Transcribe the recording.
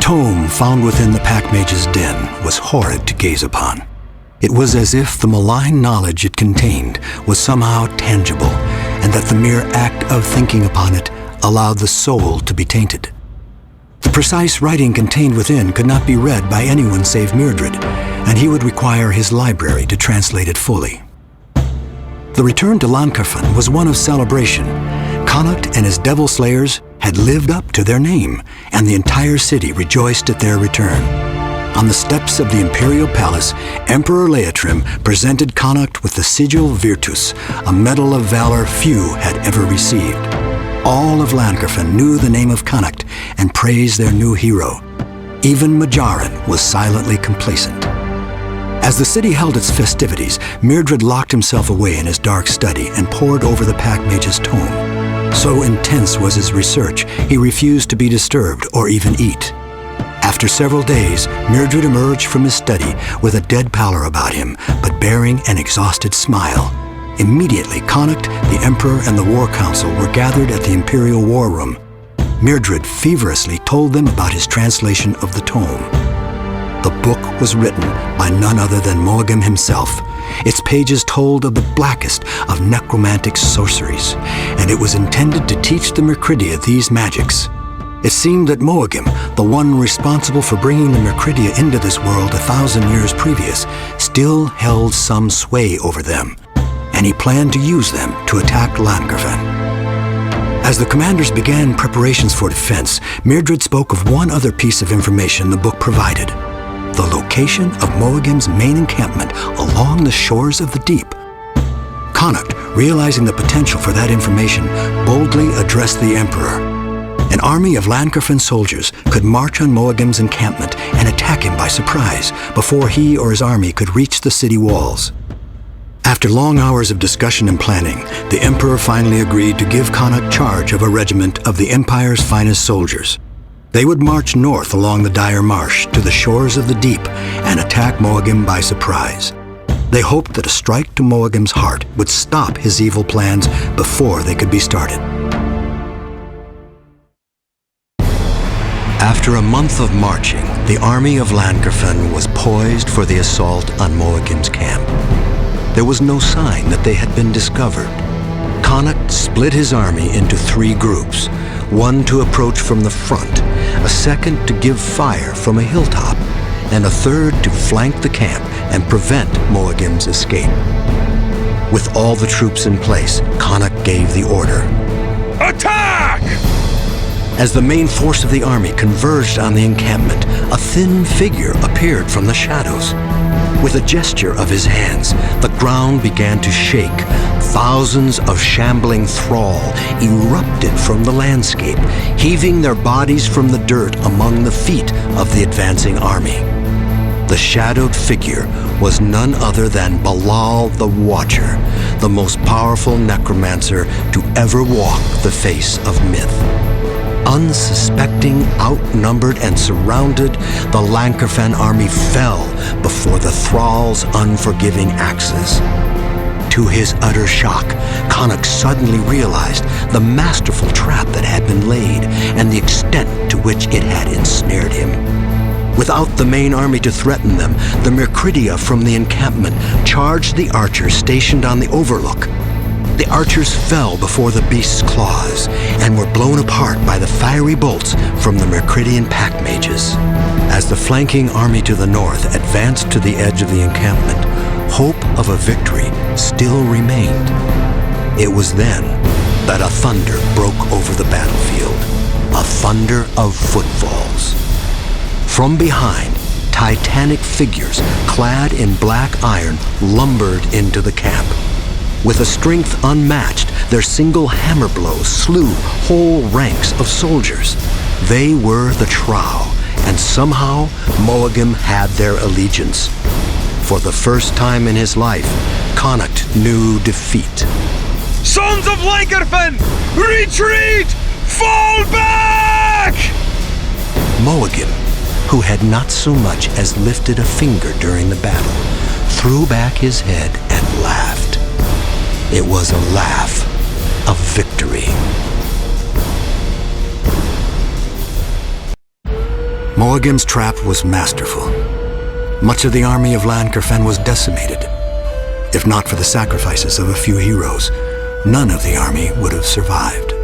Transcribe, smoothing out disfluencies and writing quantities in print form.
tome found within the Pack Mage's den was horrid to gaze upon. It was as if the malign knowledge it contained was somehow tangible, and that the mere act of thinking upon it allowed the soul to be tainted. The precise writing contained within could not be read by anyone save Myrddred, and he would require his library to translate it fully. The return to Llancarfan was one of celebration. Connacht and his devil slayers had lived up to their name, and the entire city rejoiced at their return. On the steps of the imperial palace, Emperor Leitrim presented Connacht with the Sigil Virtus, a medal of valor few had ever received. All of Llancarfan knew the name of Connacht and praised their new hero. Even Majoran was silently complacent. As the city held its festivities, Myrddred locked himself away in his dark study and pored over the Pack Mage's tome. So intense was his research, he refused to be disturbed or even eat. After several days, Myrddred emerged from his study with a dead pallor about him, but bearing an exhausted smile. Immediately, Connacht, the Emperor, and the War Council were gathered at the Imperial War Room. Myrddred feverishly told them about his translation of the tome. The book was written by none other than Moagam himself. Its pages told of the blackest of necromantic sorceries, and it was intended to teach the Mercrydia these magics. It seemed that Moagam, the one responsible for bringing the Mercrydia into this world 1,000 years previous, still held some sway over them, and he planned to use them to attack Llancarfan. As the commanders began preparations for defense, Myrddred spoke of one other piece of information the book provided: the location of Moagam's main encampment along the shores of the deep. Connacht, realizing the potential for that information, boldly addressed the Emperor. An army of Llancarfan soldiers could march on Moagam's encampment and attack him by surprise before he or his army could reach the city walls. After long hours of discussion and planning, the Emperor finally agreed to give Connacht charge of a regiment of the Empire's finest soldiers. They would march north along the Dire Marsh to the shores of the deep and attack Moagam by surprise. They hoped that a strike to Moagam's heart would stop his evil plans before they could be started. After a month of marching, the army of Llancarfan was poised for the assault on Moagam's camp. There was no sign that they had been discovered. Connacht split his army into 3 groups, one to approach from the front, a second to give fire from a hilltop, and a third to flank the camp and prevent Moagam's escape. With all the troops in place, Connacht gave the order: "Attack!" As the main force of the army converged on the encampment, a thin figure appeared from the shadows. With a gesture of his hands, the ground began to shake. Thousands of shambling thrall erupted from the landscape, heaving their bodies from the dirt among the feet of the advancing army. The shadowed figure was none other than Balal the Watcher, the most powerful necromancer to ever walk the face of myth. Unsuspecting, outnumbered, and surrounded, the Llancarfan army fell before the thrall's unforgiving axes. To his utter shock, Connacht suddenly realized the masterful trap that had been laid and the extent to which it had ensnared him. Without the main army to threaten them, the Mercrydia from the encampment charged the archers stationed on the overlook. The archers fell before the beast's claws and were blown apart by the fiery bolts from the Mercrydian Pack Mages. As the flanking army to the north advanced to the edge of the encampment, hope of a victory still remained. It was then that a thunder broke over the battlefield, a thunder of footfalls. From behind, titanic figures clad in black iron lumbered into the camp. With a strength unmatched, their single hammer blows slew whole ranks of soldiers. They were the Trow, and somehow Moagam had their allegiance. For the first time in his life, Connacht knew defeat. "Sons of Llancarfan! Retreat! Fall back!" Moagam, who had not so much as lifted a finger during the battle, threw back his head and laughed. It was a laugh of victory. Moagim's trap was masterful. Much of the army of Lan-Kerfen was decimated. If not for the sacrifices of a few heroes, none of the army would have survived.